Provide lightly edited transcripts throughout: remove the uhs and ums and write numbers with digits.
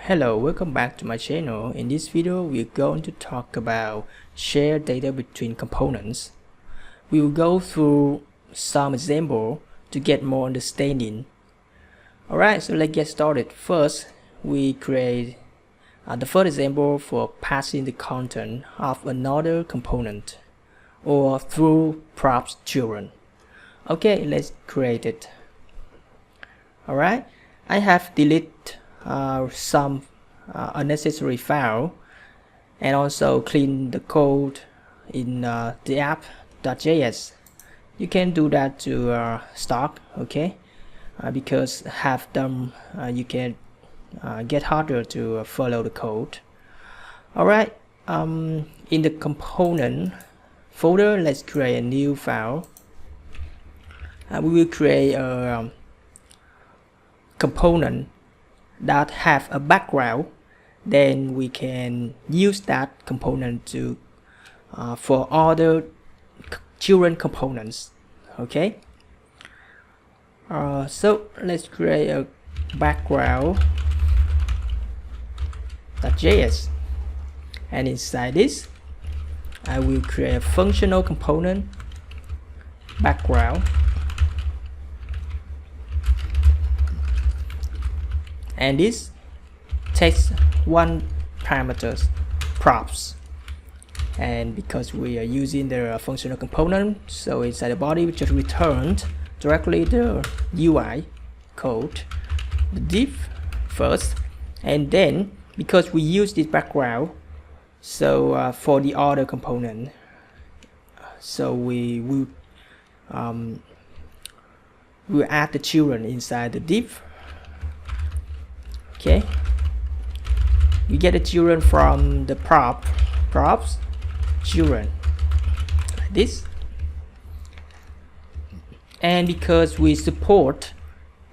Hello, welcome back to my channel. In this video, we're going to talk about shared data between components. We will go through some example to get more understanding. Alright, so let's get started. First, we create the first example for passing the content of another component or through props children. Okay, let's create it. Alright, I have deleted some unnecessary file and also clean the code in the app.js. You can do that to start, okay? Because have them, you can get harder to follow the code. Alright, in the component folder, let's create a new file. We will create a component that have a background. Then we can use that component to for other children components. Okay, so let's create a background.js, and inside this I will create a functional component background, and this takes one parameters props, and because we are using the functional component, so inside the body we just returned directly the UI code, the div first, and then because we use this background, so for the other component, so we will add the children inside the div. Okay, we get the children from the props children like this, and because we support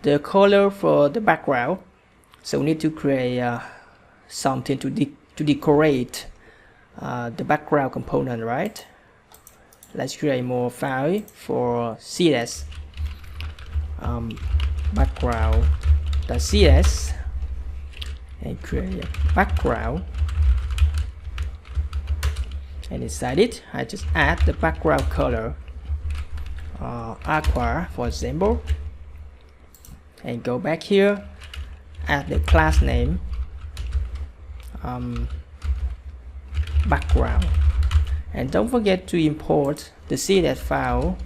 the color for the background, so we need to create something to decorate the background component, right? Let's create more file for CS, background.cs, and create a background, and inside it I just add the background color aqua for example, and go back here, add the class name background, and don't forget to import the CS file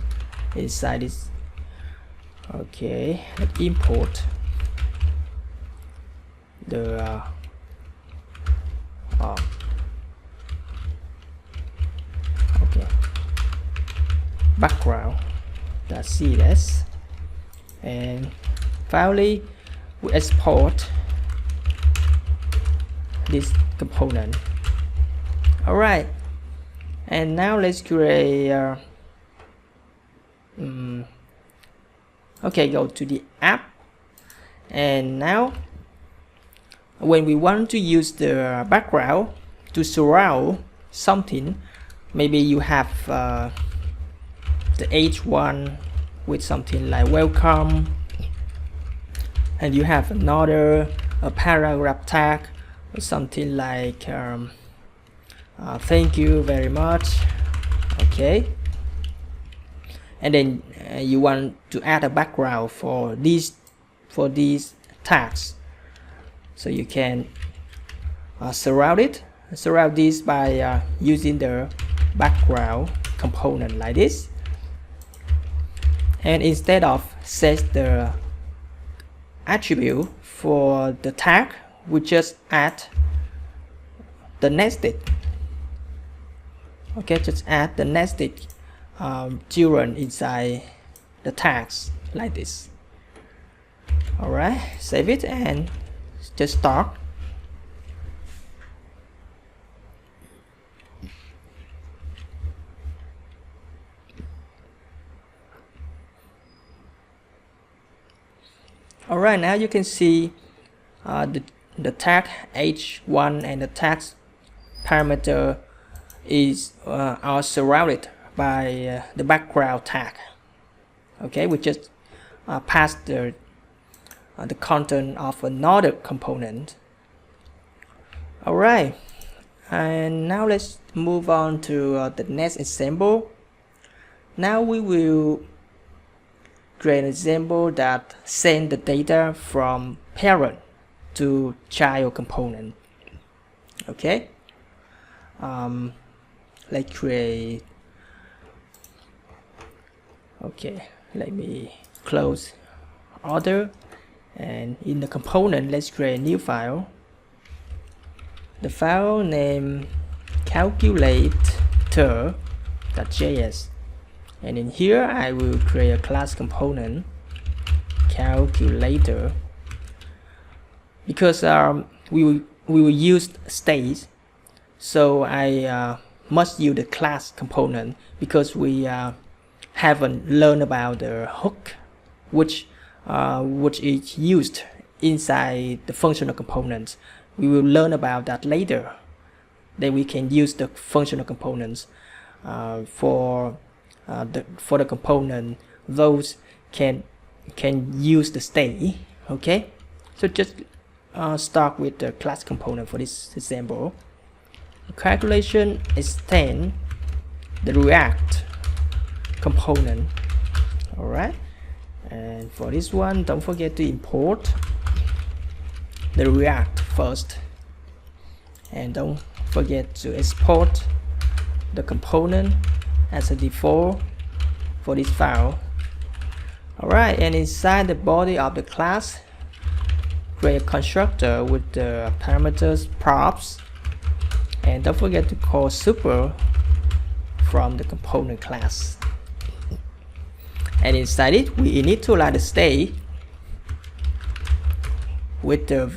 inside this. Okay, let's import the okay, background.cs, and finally we export this component. Alright, and now let's create okay, go to the app, and now when we want to use the background to surround something, maybe you have the H1 with something like welcome, and you have another paragraph tag or something like thank you very much. Okay, and then you want to add a background for these tags, so you can surround this by using the background component like this, and instead of set the attribute for the tag, we just add the nested. Okay, just add the nested children inside the tags like this. Alright, save it and just start. Alright, now you can see the tag H1 and the tag parameter are surrounded by the background tag. Okay, we just pass the content of another component Alright, and now let's move on to the next example. Now we will create an example that send the data from parent to child component. Okay, let's create. Okay, let me close order, and in the component let's create a new file. The file name calculator.js, and in here I will create a class component calculator, because we will use state, so I must use the class component, because we haven't learned about the hook, which is used inside the functional components. We will learn about that later. Then we can use the functional components for the component. Those can use the state. Okay, so just start with the class component for this example. Calculation extend the React component. All right, and for this one, don't forget to import the React first, and don't forget to export the component as a default for this file. Alright, and inside the body of the class, create a constructor with the parameters props, and don't forget to call super from the component class. And inside it, we initialize the state with the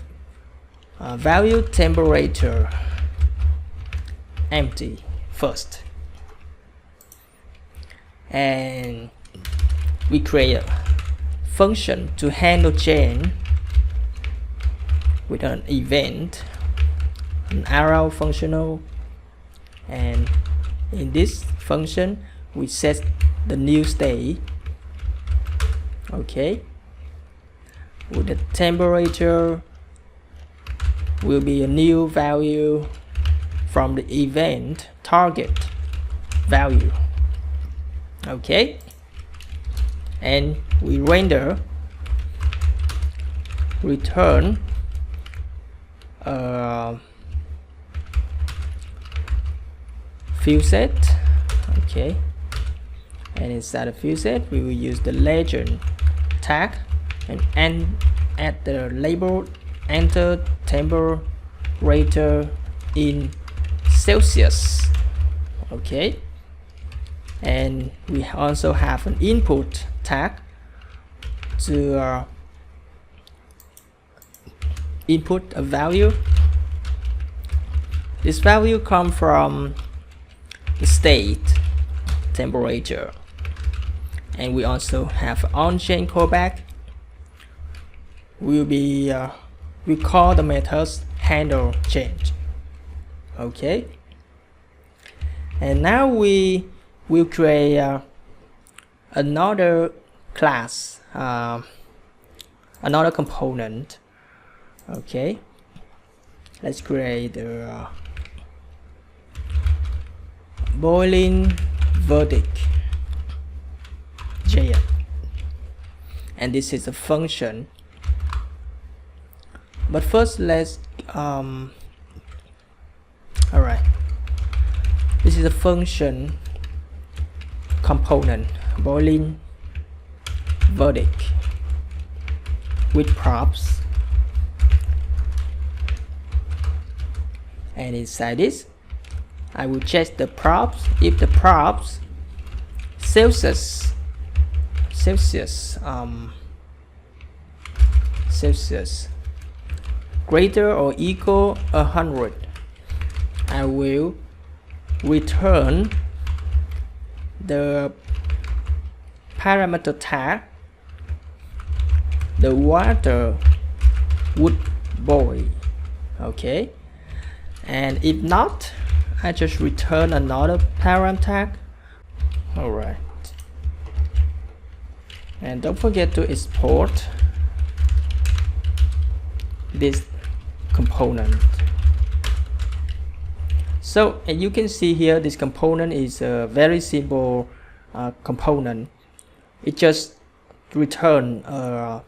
value temperature empty first, and we create a function to handle change with an event, an arrow functional, and in this function we set the new state. Okay, with the temperature will be a new value from the event target value. Okay, and we render return field set. Okay, and inside the field set we will use the legend tag and add the label enter temperature in Celsius. Okay, and we also have an input tag to input a value. This value comes from the state temperature, and we also have on-chain callback. We call the methods handle change. Okay, and now we will create another class, another component. Okay, let's create the boiling verdict JS, and this is a function. But first let's alright, this is a function component boiling verdict with props, and inside this I will check the props. If the props Celsius greater or equal 100, I will return the parameter tag the water would boil. Okay, and if not, I just return another param tag. Alright, and don't forget to export this component. So and you can see here this component is a very simple component. It just return a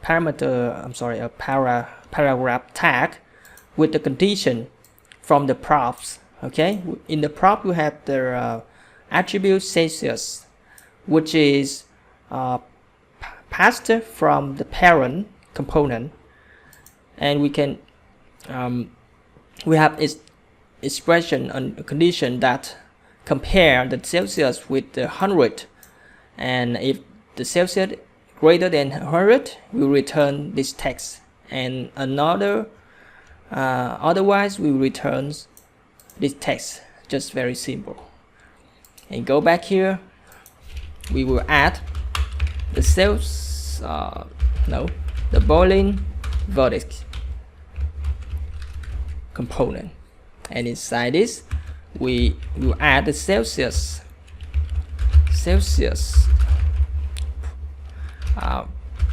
paragraph tag with the condition from the props. Okay, in the prop you have the attribute Celsius, which is passed from the parent component, and we can we have its expression and condition that compare the Celsius with the 100, and if the Celsius greater than 100 we will return this text, and another otherwise we will return this text. Just very simple. And go back here, we will add the the boiling verdict component, and inside this we will add the Celsius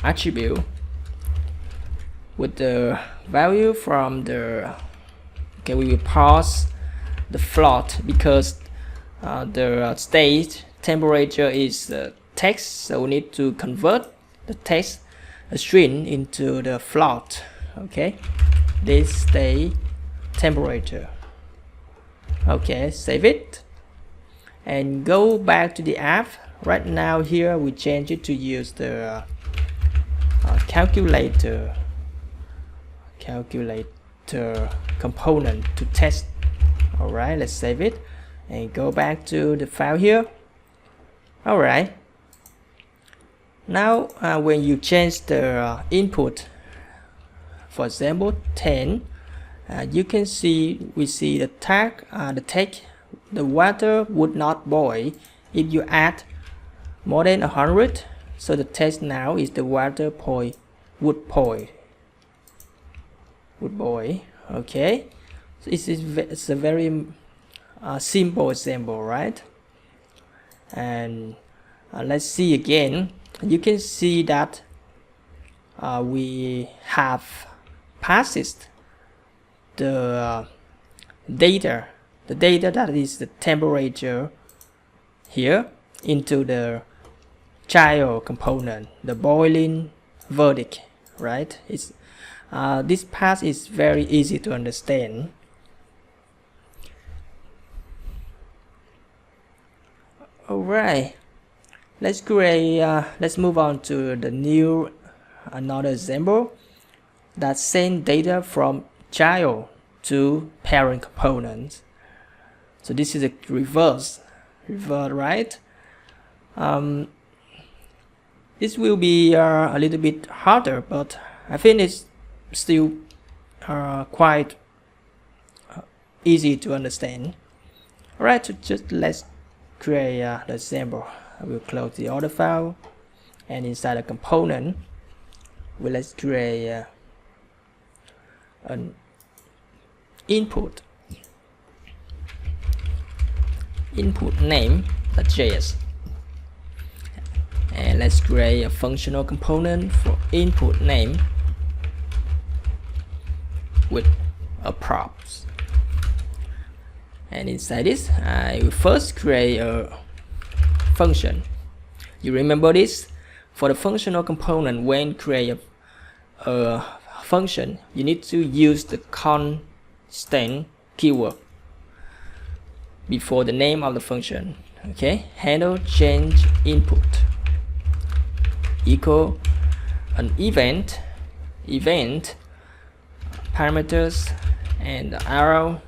attribute with the value from the we will pause the float because the state temperature is text, so we need to convert the text string into the float. Okay, this state temperature. Okay, save it and go back to the app. Right now here we change it to use the calculator component to test. Alright, let's save it and go back to the file here. Alright, now when you change the input, for example 10, you can see we see the tag the text, the water would not boil if you add more than 100. So the text now is the water would boil. Okay, so it's a very simple example, right? And let's see again. You can see that we have passed the data that is the temperature here into the child component, the boiling verdict, right? It's this part is very easy to understand. Alright, let's move on to the another example that send data from child to parent components. So this is a reverse, right? This will be a little bit harder, but I think it's still quite easy to understand. Alright, so just let's create the example. I will close the other file, and inside the component let's create an input name.js, and let's create a functional component for input name with a props. And inside this I will first create a function. You remember this? For the functional component, when create a function, you need to use the constant keyword before the name of the function. Okay, handle change input equal an event parameters and the arrow.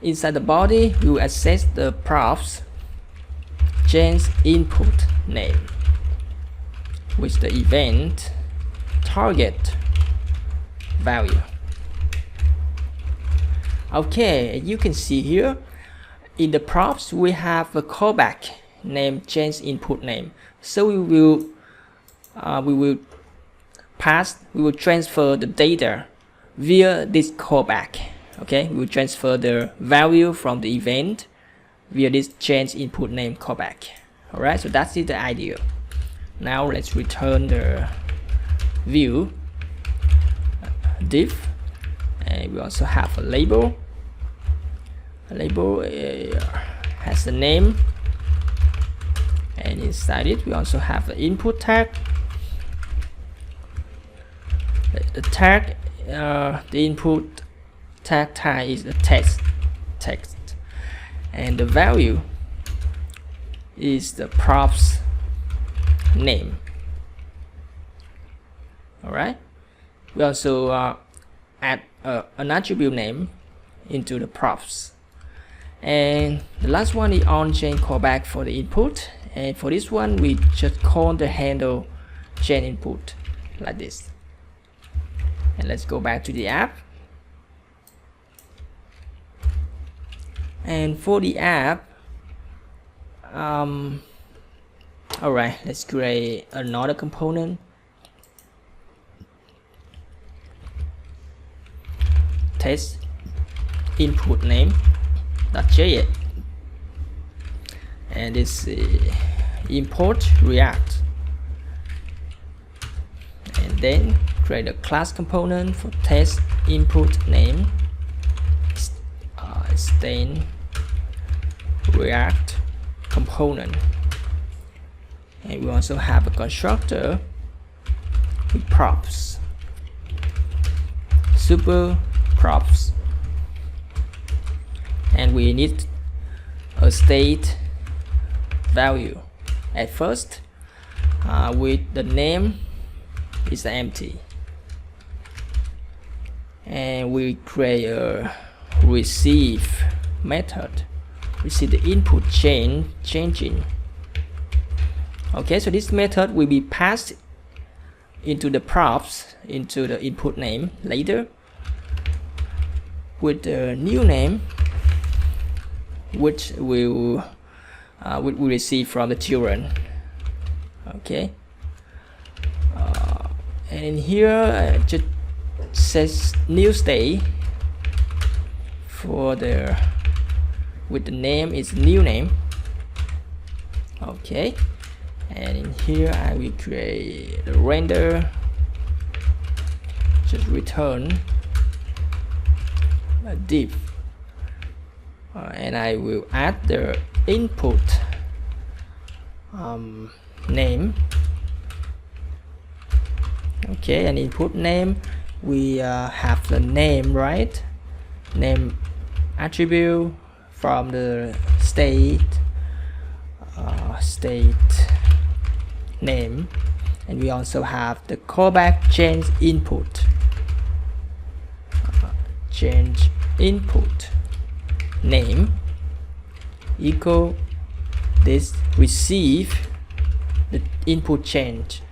Inside the body you access the props change input name with the event target value. Okay, you can see here in the props we have a callback named change input name. So we will transfer the data via this callback. Okay, we will transfer the value from the event via this change input name callback. Alright, so that's the idea. Now let's return the view div, and we also have a label. label has the name, and inside it we also have the input tag. The tag, the input tag type is the text, and the value is the props name. Alright, we also add an attribute name into the props. And the last one is on-chain callback for the input, and for this one we just call the handle chain input like this. And let's go back to the app, and for the app, alright, let's create another component. Test input name .js, and this import React, and then create a class component for test input name stain React component, and we also have a constructor with props, super props, and we need a state value at first with the name is empty, and we create a receive method, receive the input changing. Okay, so this method will be passed into the props, into the input name later with the new name, which we receive from the children. Okay, and in here just says new state for the with the name is new name. Okay, and in here I will create the render, just return a div, and I will add the input name. Okay, and input name we have the name, right? Name attribute from the state name, and we also have the callback change input, change input name equal this receive the input change.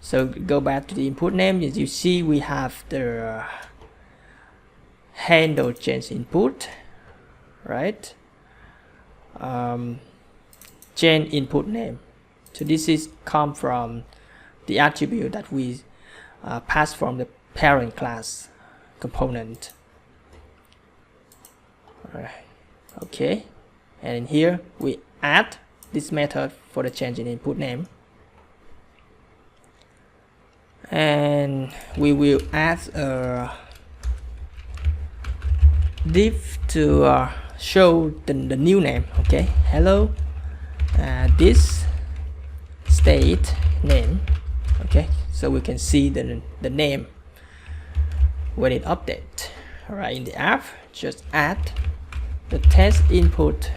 So go back to the input name. As you see, we have the handle change input, right? Change input name. So this is come from the attribute that we pass from the parent class component. Alright. Okay, and in here we add this method for the change in input name, and we will add a div to show the new name. Okay, hello, this state name. Okay, so we can see the name when it updates. Alright, in the app just add the test input.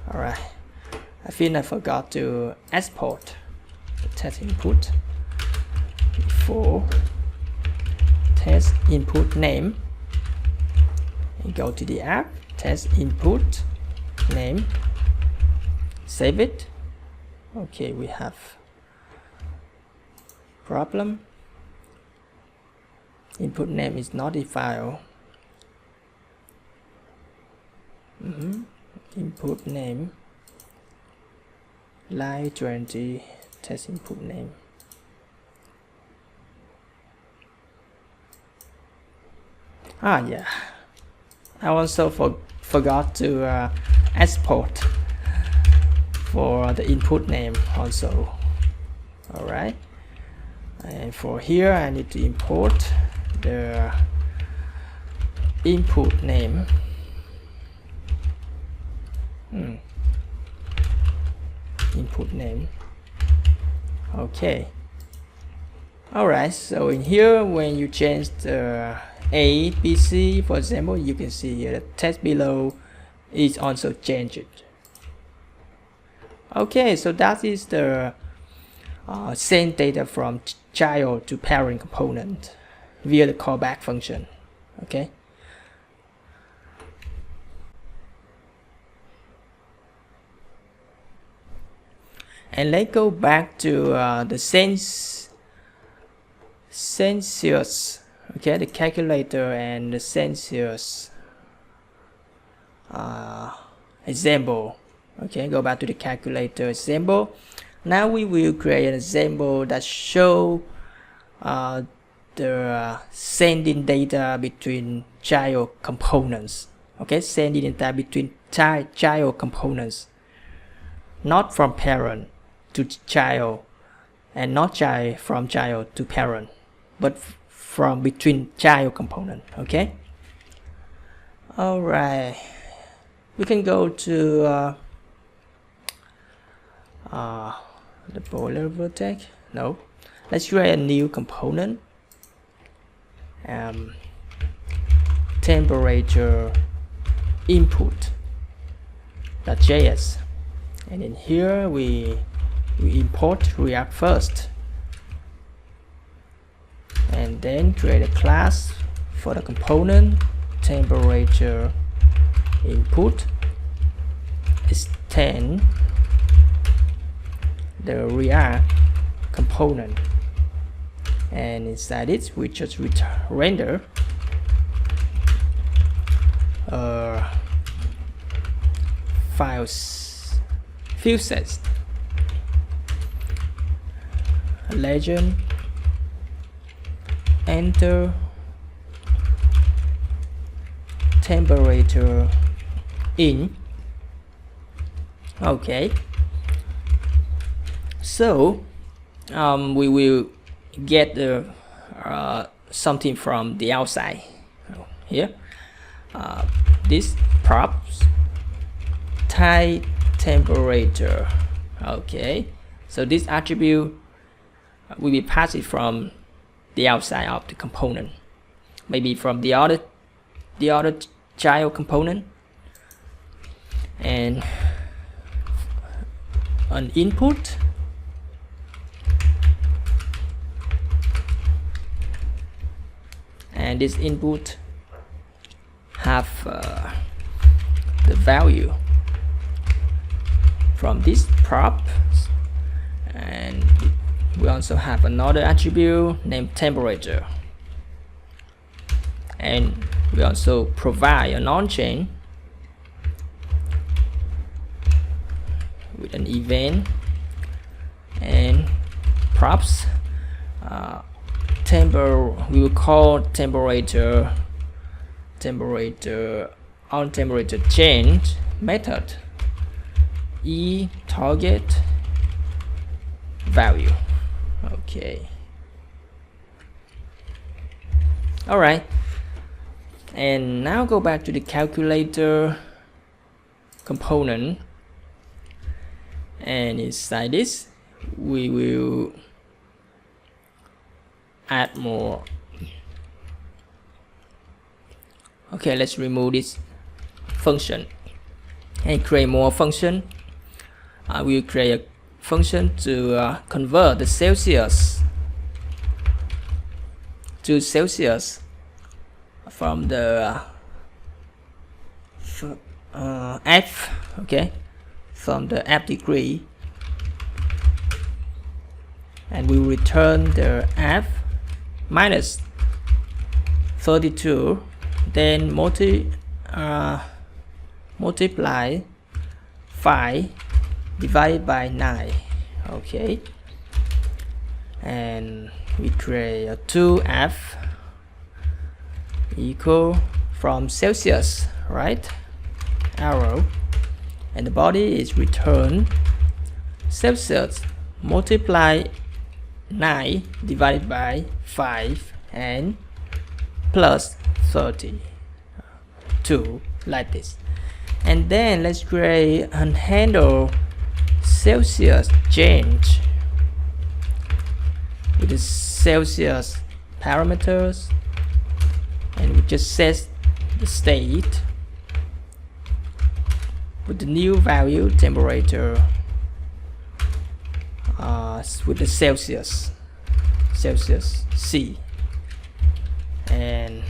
Alright, I think I forgot to export the test input before test input name, and go to the app, test input name, save it. Okay, we have problem, input name is not a file. Input name line 20 test input name. Yeah, I also forgot to export for the input name also. Alright, and for here I need to import the input name input name. Okay. Alright, so in here, when you change the A, B, C, for example, you can see here the text below is also changed. Okay, so that is the send data from child to parent component via the callback function. Okay. And let's go back to the census, okay, the calculator and the census example. Okay, go back to the calculator example. Now we will create an example that show the sending data between child components. Okay, sending data between child components, not from parent to child, and not from child to parent, but from between child component. Okay. All right. We can go to the boiler vertex. No. Let's create a new component. Temperature input.js, and in here we import React first, and then create a class for the component temperature input. Extend the React component, and inside it we just render field sets, legend, enter temperature in. Okay, so we will get the something from the outside here. This props type temperature. Okay, so this attribute will be passed from the outside of the component, maybe from the other child component, and an input and this input have the value from this prop, and we also have another attribute named temperature, and we also provide an on-chain with an event and props. We will call temperature on temperature change method target value. Okay. All right. And now go back to the calculator component, and inside this we will add more. Okay, let's remove this function and create more function. We will create a function to convert the Celsius to Celsius from the F, okay, from the F degree, and we will return the F minus 32, then multiply 5 divided by 9. Okay, and we create a 2F equal from Celsius, right, arrow, and the body is return Celsius multiply 9 divided by 5 and plus 32, like this. And then let's create and handle Celsius change with the Celsius parameters, and we just set the state with the new value temperature with the Celsius C, and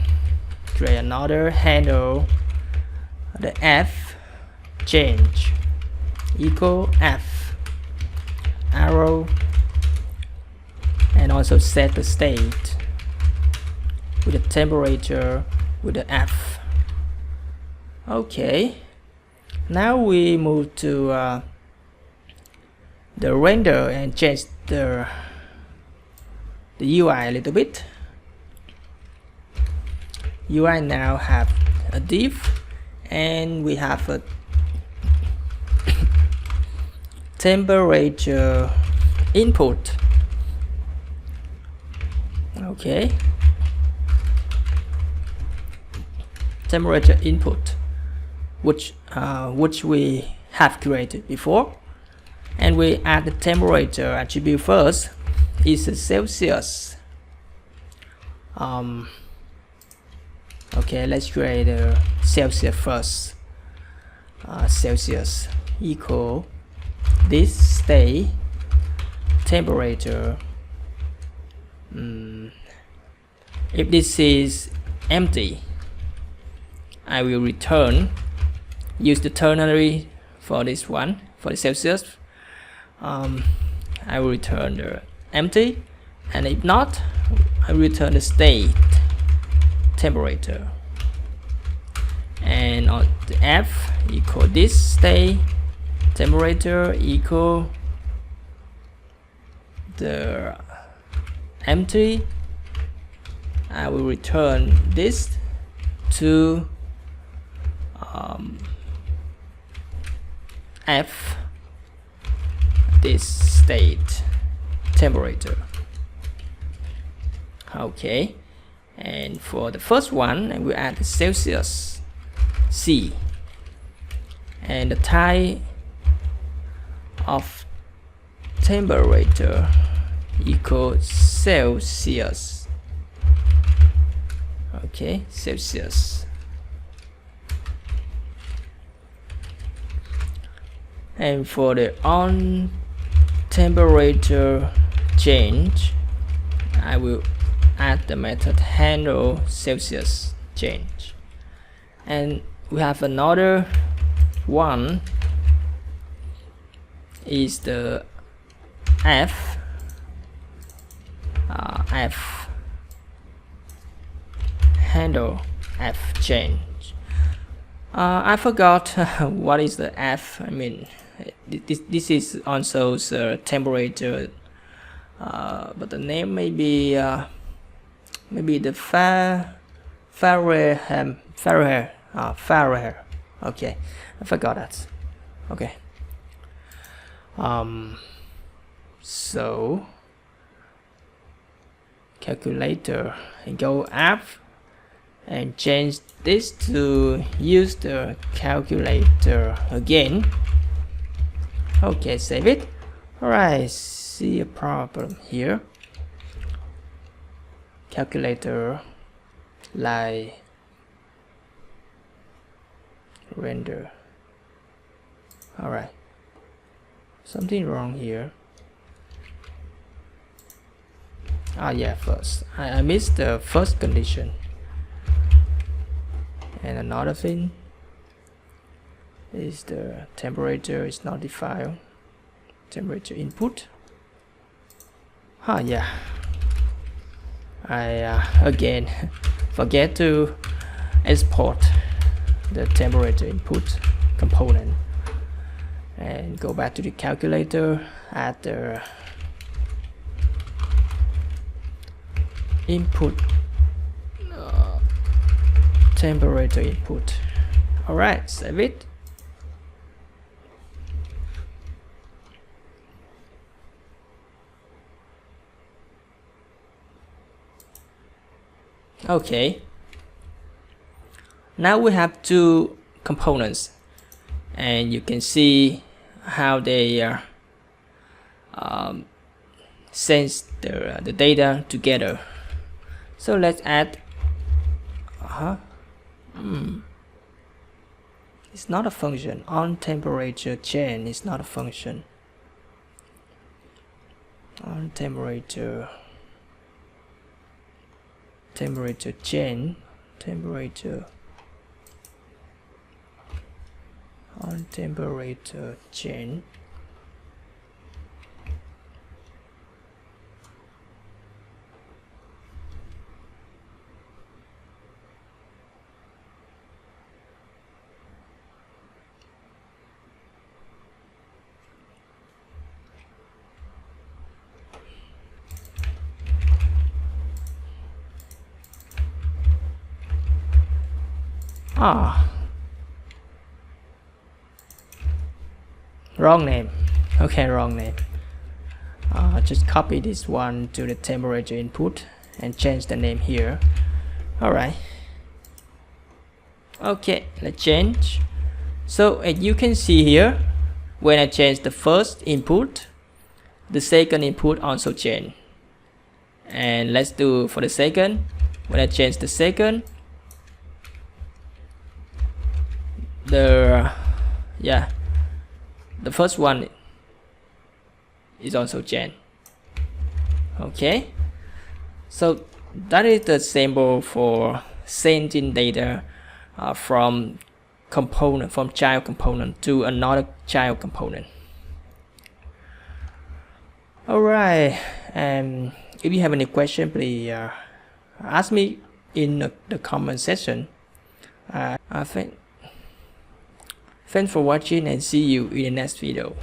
create another handle, the F change equal F arrow, and also set the state with the temperature with the F. Okay, now we move to the render and change the UI a little bit. UI now have a div, and we have a temperature input. Okay, temperature input, which we have created before, and we add the temperature attribute first. Is a Celsius. Okay, let's create a Celsius first. Celsius equal this state temperature. If this is empty, I will use the ternary for this one, for the Celsius. I will return the empty, and if not, I return the state temperature, and on the F equal this state temperature equal the empty. I will return this to F this state temperature. Okay, and for the first one, I will add the Celsius C, and the type of temperature equal Celsius. Okay, Celsius. And for the on temperature change, I will add the method handle Celsius change, and we have another one is the F handle F change. I forgot what is the F. I mean, this is also the temperature, but the name may be the Fahrenheit. Okay, I forgot that. Okay. So calculator, and go up and change this to use the calculator again. Okay, save it. Alright, see a problem here. Calculator like render. Alright, something wrong here. Yeah, first I missed the first condition. And another thing is the temperature is not defined. Temperature input. Yeah, I again forget to export the temperature input component, and go back to the calculator, add the input temperature input. Alright, save it. Okay, now we have two components. and you can see how they sense the data together. So let's add it's not a function. On temperature change is not a function. On temperature change, on temperature change. Wrong name. Okay, wrong name. Just copy this one to the temperature input and change the name here. Alright. Okay, let's change. So as you can see here, when I change the first input, the second input also change. And let's do for the second. When I change the second, the first one is also changed. Okay, so that is the sample for sending data from child component to another child component. Alright, and if you have any question, please ask me in the comment section. Thanks for watching and see you in the next video.